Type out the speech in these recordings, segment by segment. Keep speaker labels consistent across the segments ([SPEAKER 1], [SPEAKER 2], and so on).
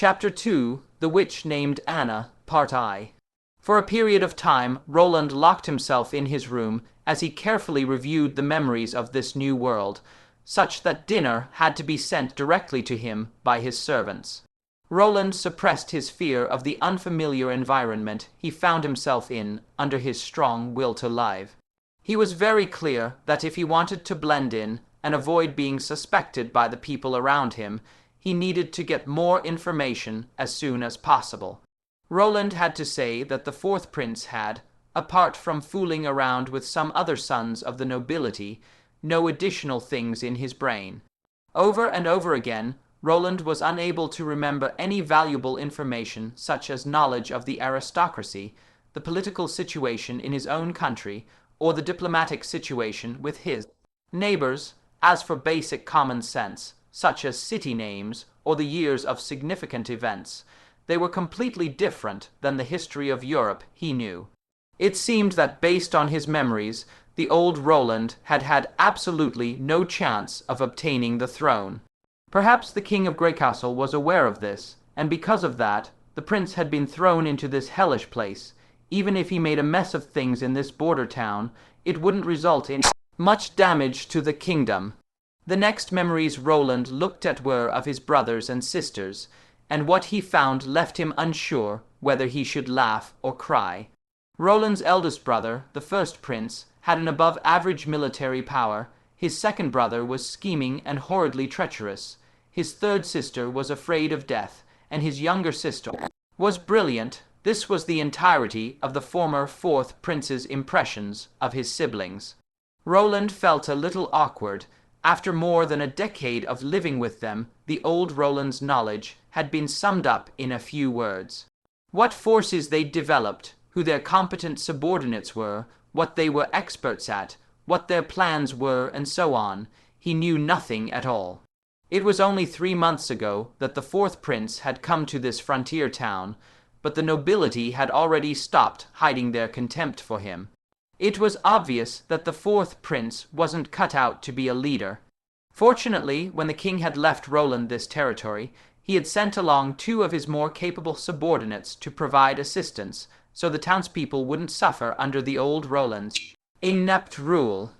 [SPEAKER 1] Chapter 2, The Witch Named Anna, Part I. For a period of time, Roland locked himself in his room as he carefully reviewed the memories of this new world, such that dinner had to be sent directly to him by his servants. Roland suppressed his fear of the unfamiliar environment he found himself in under his strong will to live. He was very clear that if he wanted to blend in and avoid being suspected by the people around him, he needed to get more information as soon as possible. Roland had to say that the fourth prince had, apart from fooling around with some other sons of the nobility, no additional things in his brain. Over and over again, Roland was unable to remember any valuable information such as knowledge of the aristocracy, the political situation in his own country, or the diplomatic situation with his neighbors. As for basic common sense, such as city names or the years of significant events, they were completely different than the history of Europe he knew. It seemed that based on his memories, the old Roland had had absolutely no chance of obtaining the throne. Perhaps the king of Greycastle was aware of this, and because of that, the prince had been thrown into this hellish place. Even if he made a mess of things in this border town, it wouldn't result in much damage to the kingdom. The next memories Roland looked at were of his brothers and sisters, and what he found left him unsure whether he should laugh or cry. Roland's eldest brother, the first prince, had an above-average military power. His second brother was scheming and horridly treacherous. His third sister was afraid of death, and his younger sister was brilliant. This was the entirety of the former fourth prince's impressions of his siblings. Roland felt a little awkward. After more than a decade of living with them, the old Roland's knowledge had been summed up in a few words. What forces they'd developed, who their competent subordinates were, what they were experts at, what their plans were, and so on, he knew nothing at all. It was only 3 months ago that the fourth prince had come to this frontier town, but the nobility had already stopped hiding their contempt for him. It was obvious that the fourth prince wasn't cut out to be a leader. Fortunately, when the king had left Roland this territory, he had sent along 2 of his more capable subordinates to provide assistance, so the townspeople wouldn't suffer under the old Roland's inept rule.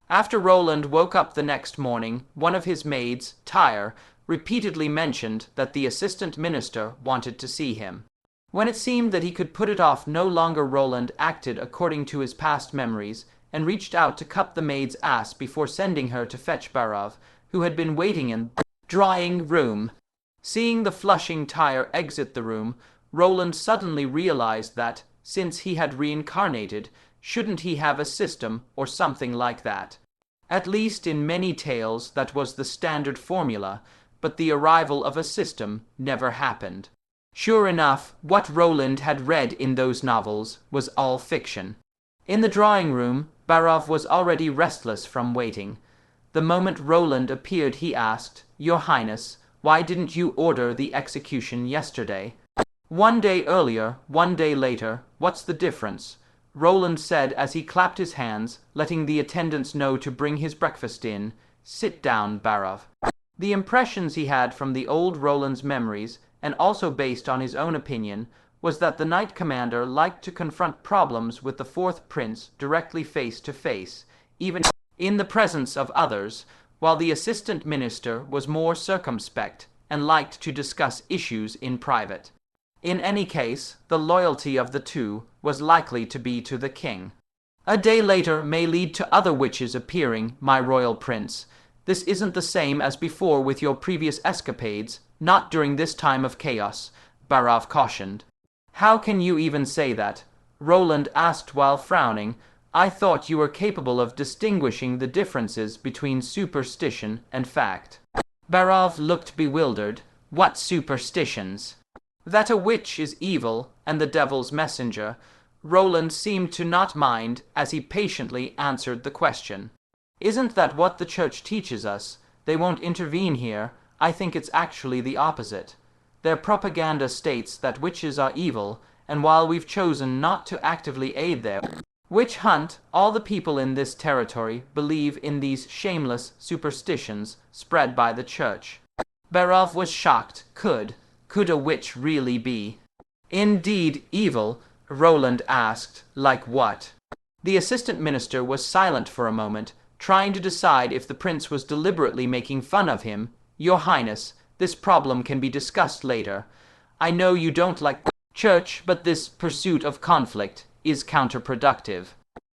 [SPEAKER 1] After Roland woke up the next morning, one of his maids, Tyre, repeatedly mentioned that the assistant minister wanted to see him. When it seemed that he could put it off no longer, Roland acted according to his past memories and reached out to cup the maid's ass before sending her to fetch Barov, who had been waiting in the drawing room. Seeing the flushing Tyre exit the room, Roland suddenly realized that, since he had reincarnated, shouldn't he have a system or something like that? At least in many tales that was the standard formula, but the arrival of a system never happened. Sure enough, what Roland had read in those novels was all fiction. In the drawing room, Barov was already restless from waiting. The moment Roland appeared, he asked, "Your Highness, why didn't you order the execution yesterday?" 1 day earlier, 1 day later, what's the difference? Roland said as he clapped his hands, letting the attendants know to bring his breakfast in. "Sit down, Barov." The impressions he had from the old Roland's memories, and also based on his own opinion, was that the knight commander liked to confront problems with the fourth prince directly face to face, even in the presence of others, while the assistant minister was more circumspect and liked to discuss issues in private. In any case, the loyalty of the two was likely to be to the king. "A day later may lead to other witches appearing, my royal prince. This isn't the same as before with your previous escapades, not during this time of chaos," Barov cautioned. "How can you even say that?" Roland asked while frowning. "I thought you were capable of distinguishing the differences between superstition and fact." Barov looked bewildered. "What superstitions?" "That a witch is evil and the devil's messenger." Roland seemed to not mind as he patiently answered the question. "Isn't that what the church teaches us? They won't intervene here. I think it's actually the opposite. Their propaganda states that witches are evil, and while we've chosen not to actively aid their witch hunt, all the people in this territory believe in these shameless superstitions spread by the church." Barov was shocked. Could could a witch really be? Indeed evil? Roland asked. Like what? The assistant minister was silent for a moment, trying to decide if the prince was deliberately making fun of him. Your Highness, this problem can be discussed later. I know you don't like church, but this pursuit of conflict is counterproductive.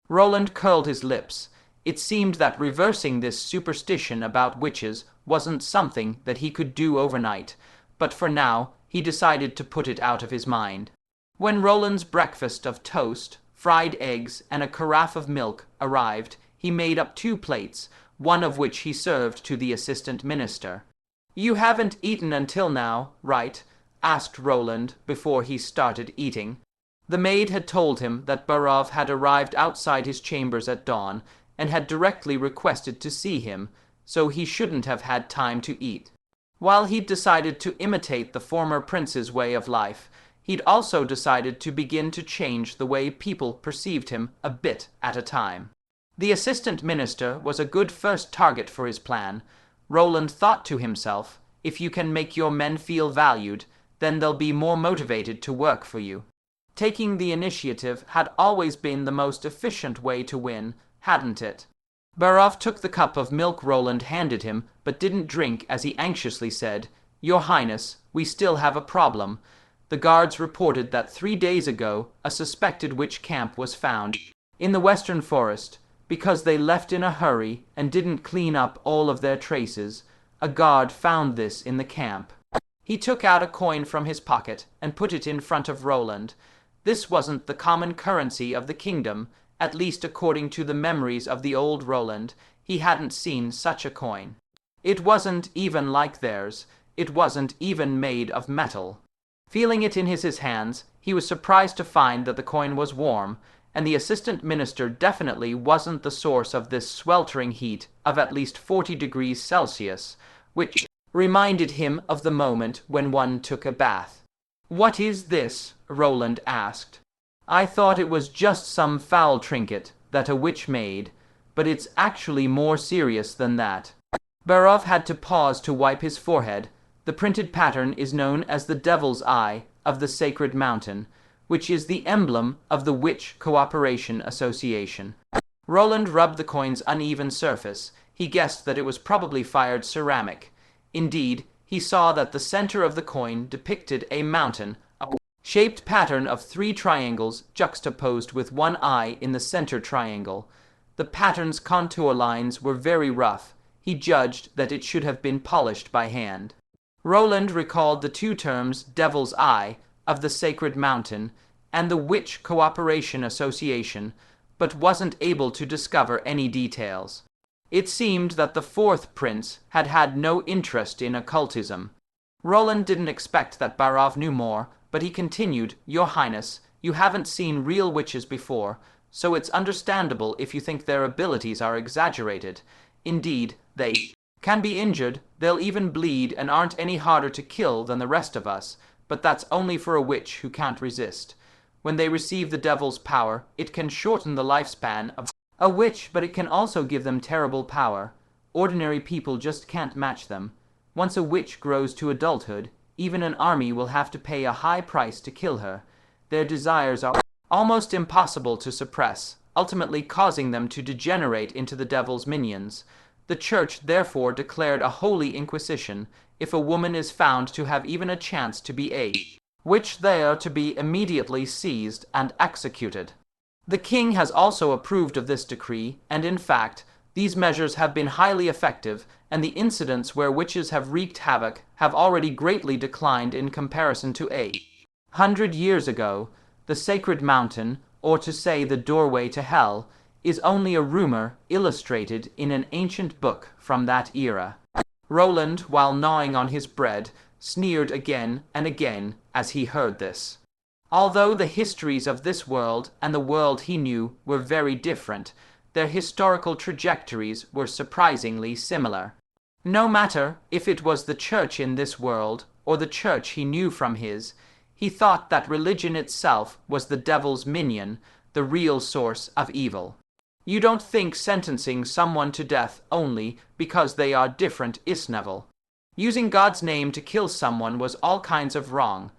[SPEAKER 1] Roland curled his lips. It seemed that reversing this superstition about witches wasn't something that he could do overnight, but for now he decided to put it out of his mind. When Roland's breakfast of toast, fried eggs, and a carafe of milk arrived, he made up 2 plates, one of which he served to the assistant minister. "You haven't eaten until now, right?" asked Roland before he started eating. The maid had told him that Barov had arrived outside his chambers at dawn and had directly requested to see him, so he shouldn't have had time to eat. While he'd decided to imitate the former prince's way of life, he'd also decided to begin to change the way people perceived him a bit at a time. The assistant minister was a good first target for his plan. Roland thought to himself, if you can make your men feel valued, then they'll be more motivated to work for you. Taking the initiative had always been the most efficient way to win, hadn't it? Barov took the cup of milk Roland handed him, but didn't drink as he anxiously said, "Your Highness, we still have a problem. The guards reported that 3 days ago a suspected witch camp was found in the western forest. Because they left in a hurry and didn't clean up all of their traces, a guard found this in the camp." He took out a coin from his pocket and put it in front of Roland. This wasn't the common currency of the kingdom, at least according to the memories of the old Roland. He hadn't seen such a coin. It wasn't even like theirs. It wasn't even made of metal. Feeling it in his hands, he was surprised to find that the coin was warm, and the assistant minister definitely wasn't the source of this sweltering heat of at least 40 degrees Celsius, which reminded him of the moment when one took a bath. "What is this?" Roland asked. "I thought it was just some foul trinket that a witch made, but it's actually more serious than that." Barov had to pause to wipe his forehead. The printed pattern is known as the Devil's Eye of the Sacred Mountain, which is the emblem of the Witch Cooperation Association. Roland rubbed the coin's uneven surface. He guessed that it was probably fired ceramic. Indeed, he saw that the center of the coin depicted a mountain, a shaped pattern of 3 triangles juxtaposed with one eye in the center triangle. The pattern's contour lines were very rough. He judged that it should have been polished by hand. Roland recalled the 2 terms Devil's Eye of the Sacred Mountain and the Witch Cooperation Association, but wasn't able to discover any details. It seemed that the 4th prince had had no interest in occultism. Roland didn't expect that Barov knew more, but he continued, "Your Highness, you haven't seen real witches before, so it's understandable if you think their abilities are exaggerated. Indeed, they can be injured, they'll even bleed and aren't any harder to kill than the rest of us, but that's only for a witch who can't resist. When they receive the devil's power, it can shorten the lifespan of a witch, but it can also give them terrible power. Ordinary people just can't match them. Once a witch grows to adulthood, even an army will have to pay a high price to kill her. Their desires are almost impossible to suppress, ultimately causing them to degenerate into the devil's minions. The church therefore declared a holy inquisition. If a woman is found to have even a chance to be a witch, they are to be immediately seized and executed. The king has also approved of this decree, and in fact, these measures have been highly effective, and the incidents where witches have wreaked havoc have already greatly declined in comparison to 100 years ago. The Sacred Mountain, or to say the doorway to hell, is only a rumor illustrated in an ancient book from that era. Roland, while gnawing on his bread, sneered again and again as he heard this. Although the histories of this world and the world he knew were very different, their historical trajectories were surprisingly similar. No matter if it was the church in this world or the church he knew from his, he thought that religion itself was the devil's minion, the real source of evil. You don't think sentencing someone to death only because they are different is Neville. Using God's name to kill someone was all kinds of wrong.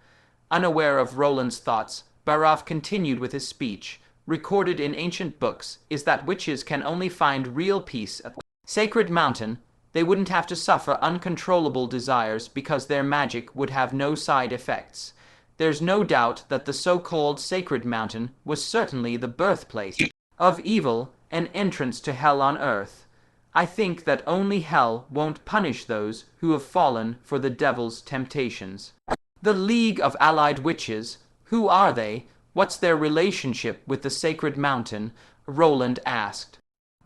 [SPEAKER 1] Unaware of Roland's thoughts, Barov continued with his speech. Recorded in ancient books is that witches can only find real peace at the sacred mountain. They wouldn't have to suffer uncontrollable desires because their magic would have no side effects. There's no doubt that the so-called sacred mountain was certainly the birthplace of evil, an entrance to hell on earth. I think that only hell won't punish those who have fallen for the devil's temptations. The League of Allied Witches, who are they? What's their relationship with the sacred mountain? Roland asked.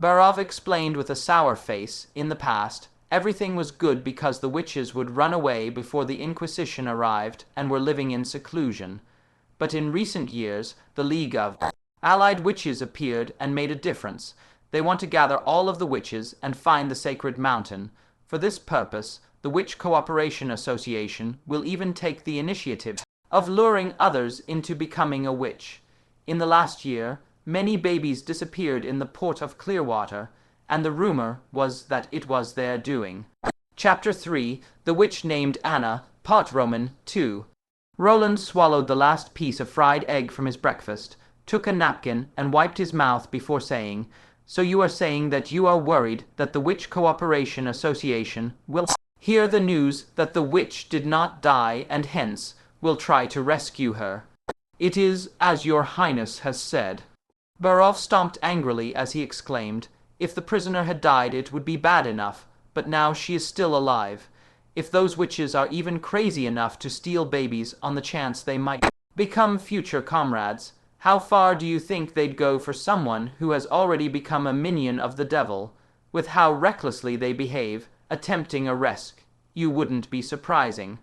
[SPEAKER 1] Barov explained with a sour face. In the past, everything was good because the witches would run away before the Inquisition arrived and were living in seclusion. But in recent years, the League of Allied Witches appeared and made a difference. They want to gather all of the witches and find the sacred mountain. For this purpose, the Witch Cooperation Association will even take the initiative of luring others into becoming a witch. In the last year, many babies disappeared in the port of Clearwater, and the rumor was that it was their doing. Chapter 3, The Witch Named Anna, Part Roman 2. Roland swallowed the last piece of fried egg from his breakfast, took a napkin, and wiped his mouth before saying, "So you are saying that you are worried that the Witch Cooperation Association will hear the news that the witch did not die and hence will try to rescue her. It is as your highness has said." Barov stomped angrily as he exclaimed, "If the prisoner had died it would be bad enough, but now she is still alive. If those witches are even crazy enough to steal babies on the chance they might become future comrades, how far do you think they'd go for someone who has already become a minion of the devil? With how recklessly they behave, attempting a rescue, you wouldn't be surprising."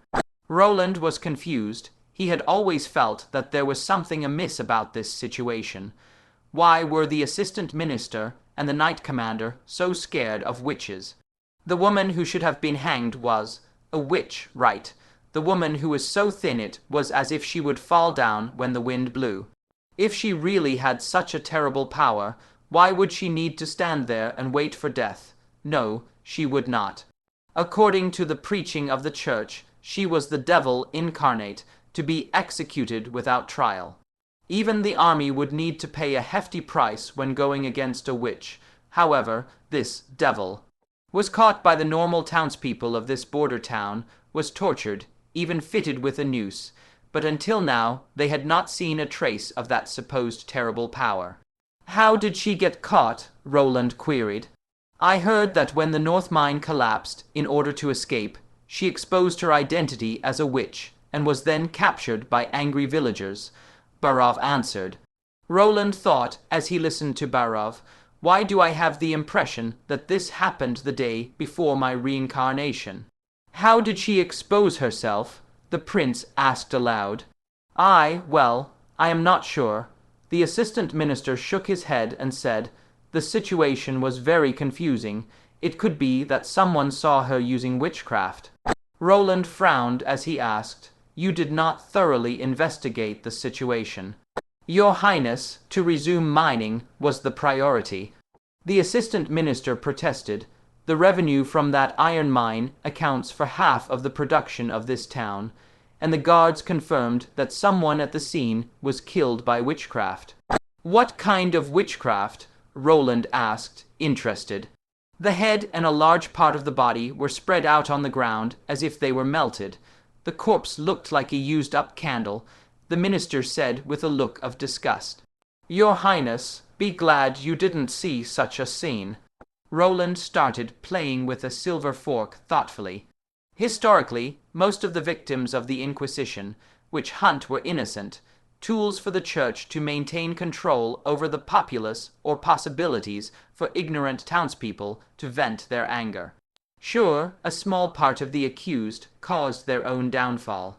[SPEAKER 1] Roland was confused. He had always felt that there was something amiss about this situation. Why were the assistant minister and the knight commander so scared of witches? The woman who should have been hanged was a witch, right? The woman who was so thin it was as if she would fall down when the wind blew. If she really had such a terrible power, why would she need to stand there and wait for death? No, she would not. According to the preaching of the church, she was the devil incarnate, to be executed without trial. Even the army would need to pay a hefty price when going against a witch. However, this devil was caught by the normal townspeople of this border town, was tortured, even fitted with a noose, but until now they had not seen a trace of that supposed terrible power. "How did she get caught?" Roland queried. "I heard that when the North Mine collapsed, in order to escape, she exposed her identity as a witch, and was then captured by angry villagers," Barov answered. Roland thought as he listened to Barov, "Why do I have the impression that this happened the day before my reincarnation?" "How did she expose herself?" the prince asked aloud. Well, I am not sure." The assistant minister shook his head and said, "The situation was very confusing. It could be that someone saw her using witchcraft." Roland frowned as he asked, "You did not thoroughly investigate the situation." "Your Highness, to resume mining was the priority." The assistant minister protested. "The revenue from that iron mine accounts for half of the production of this town, and the guards confirmed that someone at the scene was killed by witchcraft." "What kind of witchcraft?" Roland asked, interested. The head and a large part of the body were spread out on the ground as if they were melted. The corpse looked like a used-up candle, the minister said with a look of disgust. "Your Highness, be glad you didn't see such a scene." Roland started playing with a silver fork thoughtfully. Historically, most of the victims of the Inquisition, witch hunt, were innocent, tools for the church to maintain control over the populace or possibilities for ignorant townspeople to vent their anger. Sure, a small part of the accused caused their own downfall.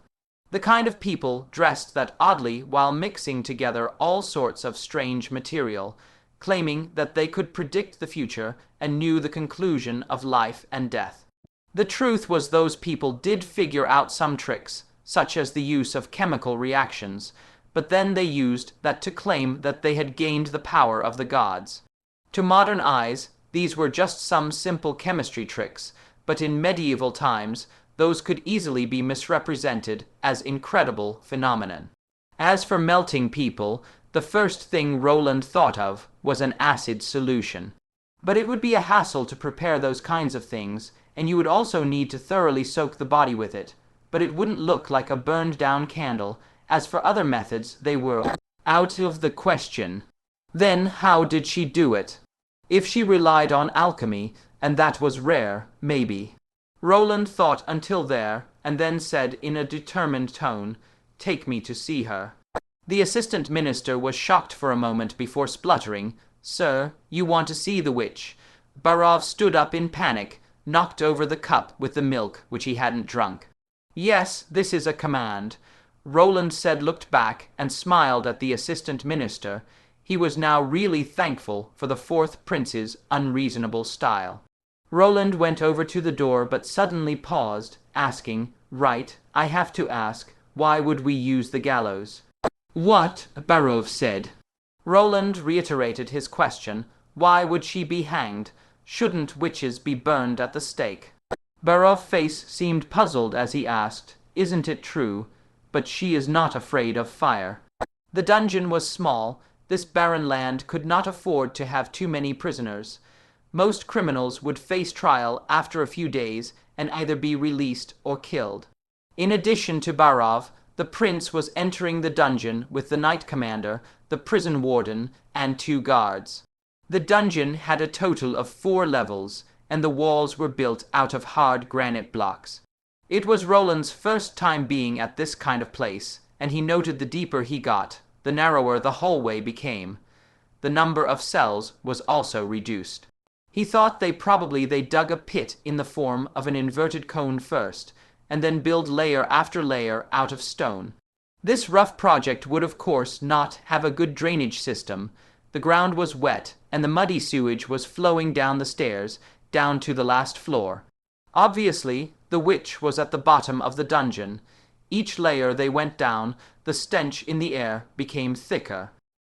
[SPEAKER 1] The kind of people dressed that oddly while mixing together all sorts of strange material, claiming that they could predict the future and knew the conclusion of life and death. The truth was those people did figure out some tricks, such as the use of chemical reactions, but then they used that to claim that they had gained the power of the gods. To modern eyes, these were just some simple chemistry tricks, but in medieval times those could easily be misrepresented as incredible phenomenon. As for melting people, the first thing Roland thought of was an acid solution. But it would be a hassle to prepare those kinds of things, and you would also need to thoroughly soak the body with it, but it wouldn't look like a burned-down candle. As for other methods, they were out of the question. Then how did she do it? If she relied on alchemy, and that was rare, maybe. Roland thought until there, and then said in a determined tone, "Take me to see her." The assistant minister was shocked for a moment before spluttering, "Sir, you want to see the witch." Barov stood up in panic, knocked over the cup with the milk which he hadn't drunk. "Yes, this is a command." Roland said, looked back, and smiled at the assistant minister. He was now really thankful for the fourth prince's unreasonable style. Roland went over to the door, but suddenly paused, asking, "Right, I have to ask, why would we use the gallows?" "What?" Barov said. Roland reiterated his question. Why would she be hanged? Shouldn't witches be burned at the stake? Barov's face seemed puzzled as he asked, "Isn't it true? But she is not afraid of fire." The dungeon was small. This barren land could not afford to have too many prisoners. Most criminals would face trial after a few days and either be released or killed. In addition to Barov, the prince was entering the dungeon with the knight commander, the prison warden, and 2 guards. The dungeon had a total of 4 levels, and the walls were built out of hard granite blocks. It was Roland's first time being at this kind of place, and he noted the deeper he got, the narrower the hallway became. The number of cells was also reduced. He thought they dug a pit in the form of an inverted cone first, and then build layer after layer out of stone. This rough project would of course not have a good drainage system. The ground was wet, and the muddy sewage was flowing down the stairs, down to the last floor. Obviously, the witch was at the bottom of the dungeon. Each layer they went down, the stench in the air became thicker.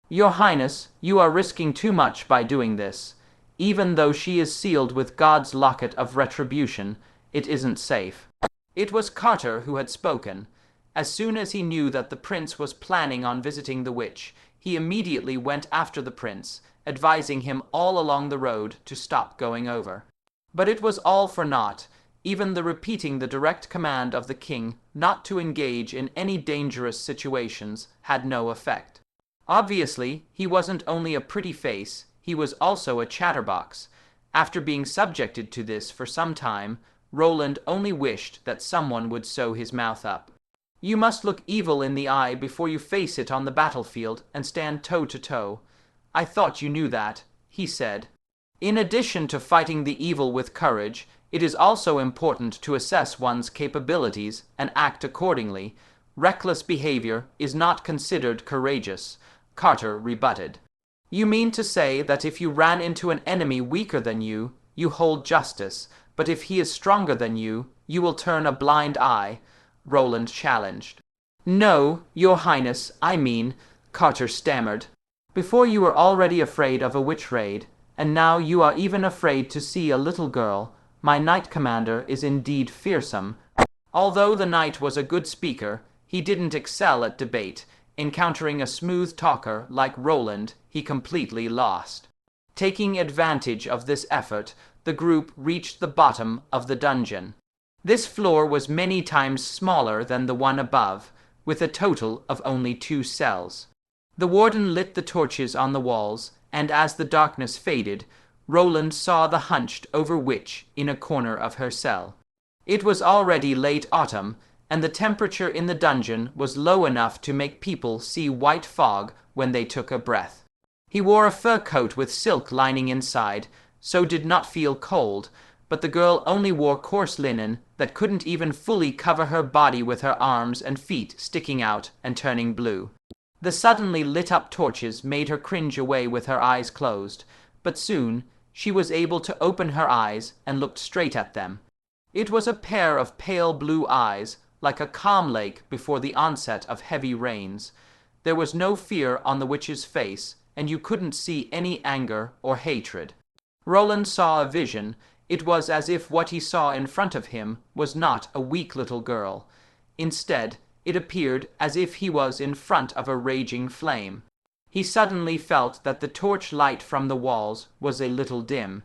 [SPEAKER 1] "Your Highness, you are risking too much by doing this. Even though she is sealed with God's Locket of Retribution, it isn't safe." It was Carter who had spoken. As soon as he knew that the prince was planning on visiting the witch, he immediately went after the prince, advising him all along the road to stop going over. But it was all for naught. Even the repeating the direct command of the king not to engage in any dangerous situations had no effect. Obviously, he wasn't only a pretty face, he was also a chatterbox. After being subjected to this for some time, Roland only wished that someone would sew his mouth up. "You must look evil in the eye before you face it on the battlefield and stand toe to toe. I thought you knew that," he said. In addition to fighting the evil with courage, it is also important to assess one's capabilities and act accordingly. Reckless behavior is not considered courageous, Carter rebutted. "You mean to say that if you ran into an enemy weaker than you, you hold justice, but if he is stronger than you will turn a blind eye?" Roland challenged. "No, Your Highness, I mean," Carter stammered. "Before you were already afraid of a witch raid, and now you are even afraid to see a little girl. My knight commander is indeed fearsome." Although the knight was a good speaker, he didn't excel at debate. Encountering a smooth talker like Roland, he completely lost. Taking advantage of this effort, the group reached the bottom of the dungeon. This floor was many times smaller than the one above, with a total of only 2 cells. The warden lit the torches on the walls, and as the darkness faded, Roland saw the hunched-over witch in a corner of her cell. It was already late autumn, and the temperature in the dungeon was low enough to make people see white fog when they took a breath. He wore a fur coat with silk lining inside, so did not feel cold, but the girl only wore coarse linen that couldn't even fully cover her body, with her arms and feet sticking out and turning blue. The suddenly lit-up torches made her cringe away with her eyes closed, but soon she was able to open her eyes and looked straight at them. It was a pair of pale blue eyes, like a calm lake before the onset of heavy rains. There was no fear on the witch's face, and you couldn't see any anger or hatred. Roland saw a vision, It was as if what he saw in front of him was not a weak little girl. Instead, it appeared as if he was in front of a raging flame. He suddenly felt that the torch light from the walls was a little dim.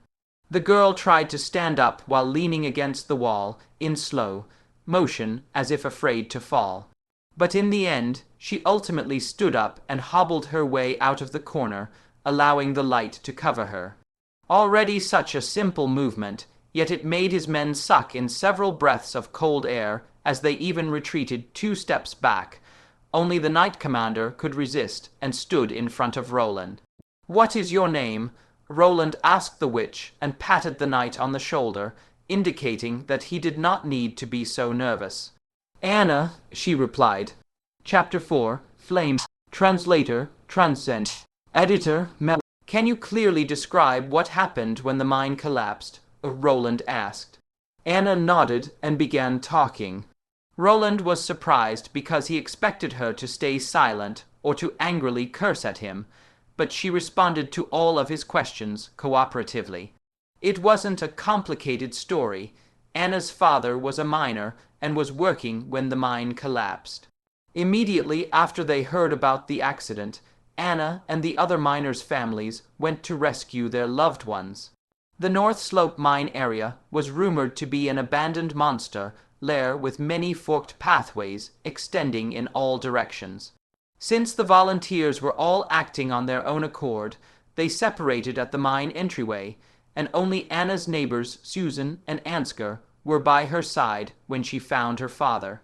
[SPEAKER 1] The girl tried to stand up while leaning against the wall, in slow motion, as if afraid to fall. But in the end, she ultimately stood up and hobbled her way out of the corner, allowing the light to cover her. Already such a simple movement, yet it made his men suck in several breaths of cold air as they even retreated 2 steps back. Only the knight commander could resist and stood in front of Roland. "What is your name?" Roland asked the witch and patted the knight on the shoulder, indicating that he did not need to be so nervous. "Anna," she replied. Chapter 4, Flames. Translator, Transcend. Editor, Mel. "Can you clearly describe what happened when the mine collapsed?" Roland asked. Anna nodded and began talking. Roland was surprised because he expected her to stay silent or to angrily curse at him, but she responded to all of his questions cooperatively. It wasn't a complicated story. Anna's father was a miner and was working when the mine collapsed. Immediately after they heard about the accident, Anna and the other miners' families went to rescue their loved ones. The North Slope mine area was rumored to be an abandoned monster lair with many forked pathways extending in all directions. Since the volunteers were all acting on their own accord, they separated at the mine entryway, and only Anna's neighbors Susan and Ansgar were by her side when she found her father.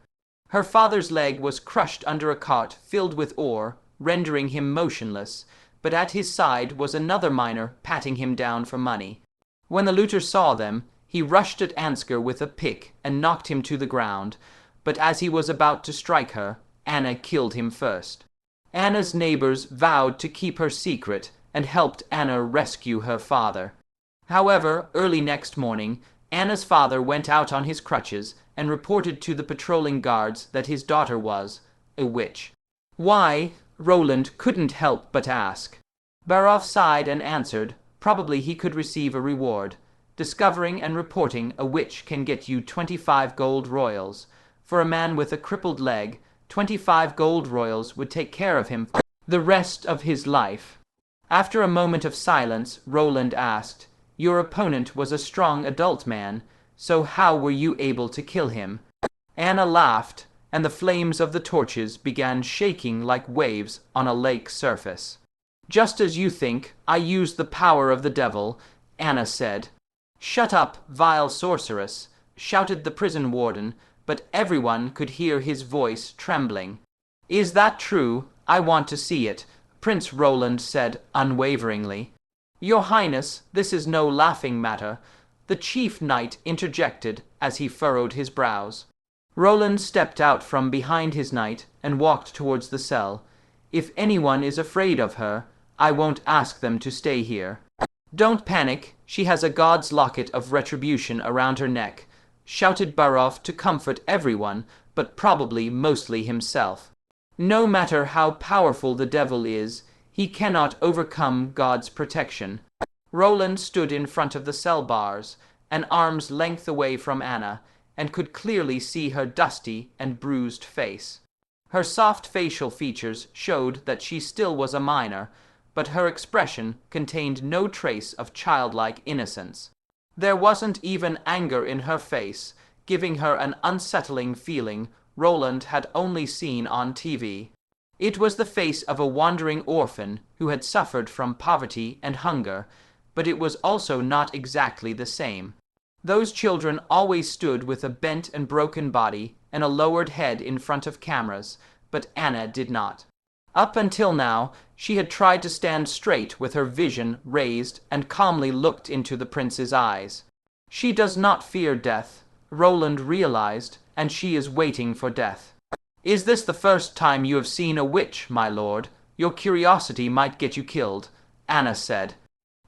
[SPEAKER 1] Her father's leg was crushed under a cart filled with ore, rendering him motionless, but at his side was another miner patting him down for money. When the looter saw them, he rushed at Ansgar with a pick and knocked him to the ground, but as he was about to strike her, Anna killed him first. Anna's neighbors vowed to keep her secret and helped Anna rescue her father. However, early next morning, Anna's father went out on his crutches and reported to the patrolling guards that his daughter was a witch. Why? Roland couldn't help but ask. Baroff sighed and answered, probably he could receive a reward. Discovering and reporting a witch can get you 25 gold royals. For a man with a crippled leg, 25 gold royals would take care of him for the rest of his life. After a moment of silence, Roland asked, "Your opponent was a strong adult man, so how were you able to kill him?" Anna laughed, and the flames of the torches began shaking like waves on a lake surface. "Just as you think, I used the power of the devil," Anna said. "Shut up, vile sorceress," shouted the prison warden, but everyone could hear his voice trembling. "Is that true? I want to see it," Prince Roland said unwaveringly. "Your Highness, this is no laughing matter," the chief knight interjected as he furrowed his brows. Roland stepped out from behind his knight and walked towards the cell. "If anyone is afraid of her, I won't ask them to stay here." "Don't panic, she has a god's locket of retribution around her neck," shouted Baroff to comfort everyone, but probably mostly himself. "No matter how powerful the devil is, he cannot overcome God's protection." Roland stood in front of the cell bars, an arm's length away from Anna, and could clearly see her dusty and bruised face. Her soft facial features showed that she still was a minor, but her expression contained no trace of childlike innocence. There wasn't even anger in her face, giving her an unsettling feeling Roland had only seen on TV. It was the face of a wandering orphan who had suffered from poverty and hunger, but it was also not exactly the same. Those children always stood with a bent and broken body and a lowered head in front of cameras, but Anna did not. Up until now, she had tried to stand straight with her vision raised and calmly looked into the prince's eyes. She does not fear death, Roland realized, and she is waiting for death. "Is this the first time you have seen a witch, my lord? Your curiosity might get you killed," Anna said.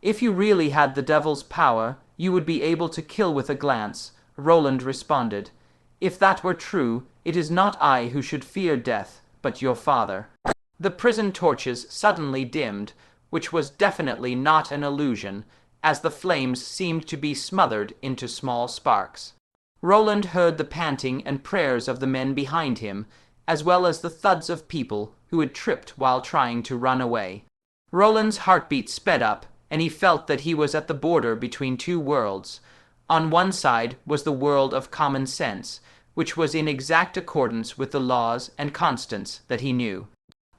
[SPEAKER 1] "If you really had the devil's power, you would be able to kill with a glance," Roland responded. "If that were true, it is not I who should fear death, but your father." The prison torches suddenly dimmed, which was definitely not an illusion, as the flames seemed to be smothered into small sparks. Roland heard the panting and prayers of the men behind him, as well as the thuds of people who had tripped while trying to run away. Roland's heartbeat sped up, and he felt that he was at the border between two worlds. On one side was the world of common sense, which was in exact accordance with the laws and constants that he knew.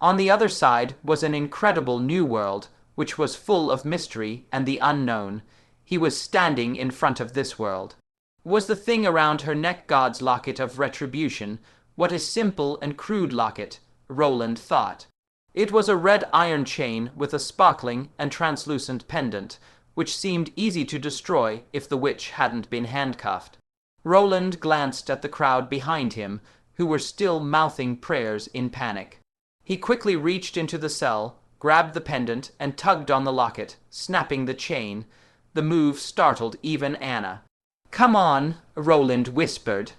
[SPEAKER 1] On the other side was an incredible new world, which was full of mystery and the unknown. He was standing in front of this world. Was the thing around her neck God's locket of retribution? What a simple and crude locket, Roland thought. It was a red iron chain with a sparkling and translucent pendant, which seemed easy to destroy if the witch hadn't been handcuffed. Roland glanced at the crowd behind him, who were still mouthing prayers in panic. He quickly reached into the cell, grabbed the pendant, and tugged on the locket, snapping the chain. The move startled even Anna. "Come on," Roland whispered.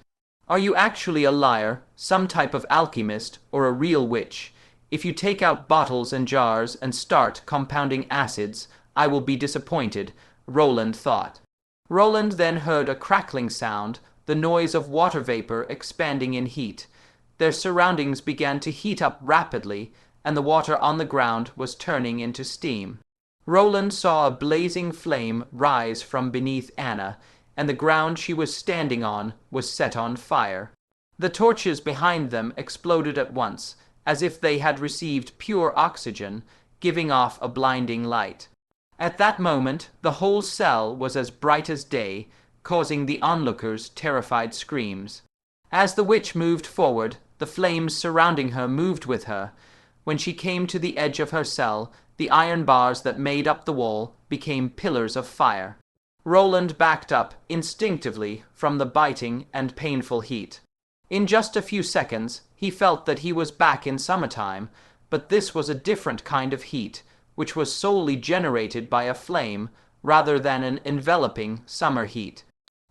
[SPEAKER 1] "Are you actually a liar, some type of alchemist, or a real witch? If you take out bottles and jars and start compounding acids, I will be disappointed," Roland thought. Roland then heard a crackling sound, the noise of water vapor expanding in heat. Their surroundings began to heat up rapidly, and the water on the ground was turning into steam. Roland saw a blazing flame rise from beneath Anna, and the ground she was standing on was set on fire. The torches behind them exploded at once, as if they had received pure oxygen, giving off a blinding light. At that moment, the whole cell was as bright as day, causing the onlookers terrified screams. As the witch moved forward, the flames surrounding her moved with her. When she came to the edge of her cell, the iron bars that made up the wall became pillars of fire. Roland backed up instinctively from the biting and painful heat. In just a few seconds, he felt that he was back in summertime, but this was a different kind of heat, which was solely generated by a flame rather than an enveloping summer heat.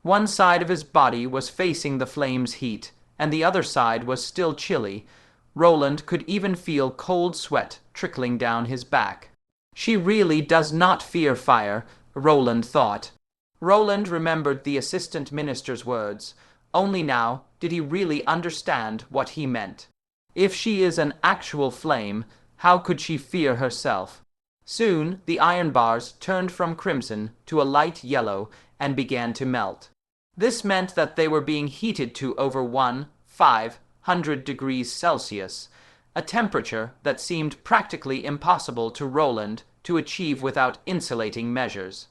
[SPEAKER 1] One side of his body was facing the flame's heat, and the other side was still chilly. Roland could even feel cold sweat trickling down his back. She really does not fear fire, Roland thought. Roland remembered the assistant minister's words. Only now did he really understand what he meant. If she is an actual flame, how could she fear herself? Soon the iron bars turned from crimson to a light yellow and began to melt. This meant that they were being heated to over 1,500 degrees Celsius, a temperature that seemed practically impossible to Roland to achieve without insulating measures.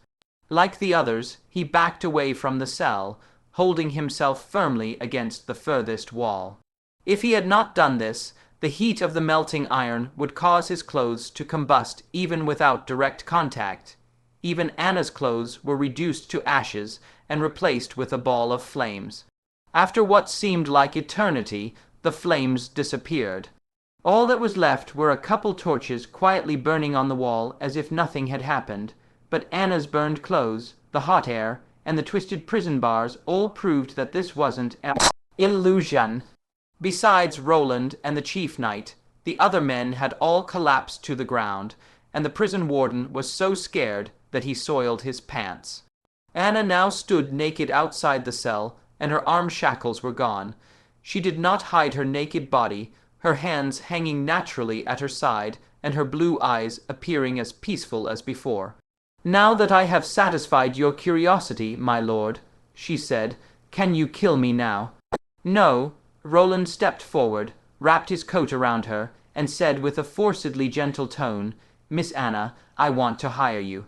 [SPEAKER 1] Like the others, he backed away from the cell, holding himself firmly against the furthest wall. If he had not done this, the heat of the melting iron would cause his clothes to combust even without direct contact. Even Anna's clothes were reduced to ashes and replaced with a ball of flames. After what seemed like eternity, the flames disappeared. All that was left were a couple torches quietly burning on the wall as if nothing had happened, but Anna's burned clothes, the hot air, and the twisted prison bars all proved that this wasn't an illusion. Besides Roland and the chief knight, the other men had all collapsed to the ground, and the prison warden was so scared that he soiled his pants. Anna now stood naked outside the cell, and her arm shackles were gone. She did not hide her naked body, her hands hanging naturally at her side, and her blue eyes appearing as peaceful as before. "Now that I have satisfied your curiosity, my lord," she said, "can you kill me now?" "No." Roland stepped forward, wrapped his coat around her, and said with a forcedly gentle tone, "Miss Anna, I want to hire you."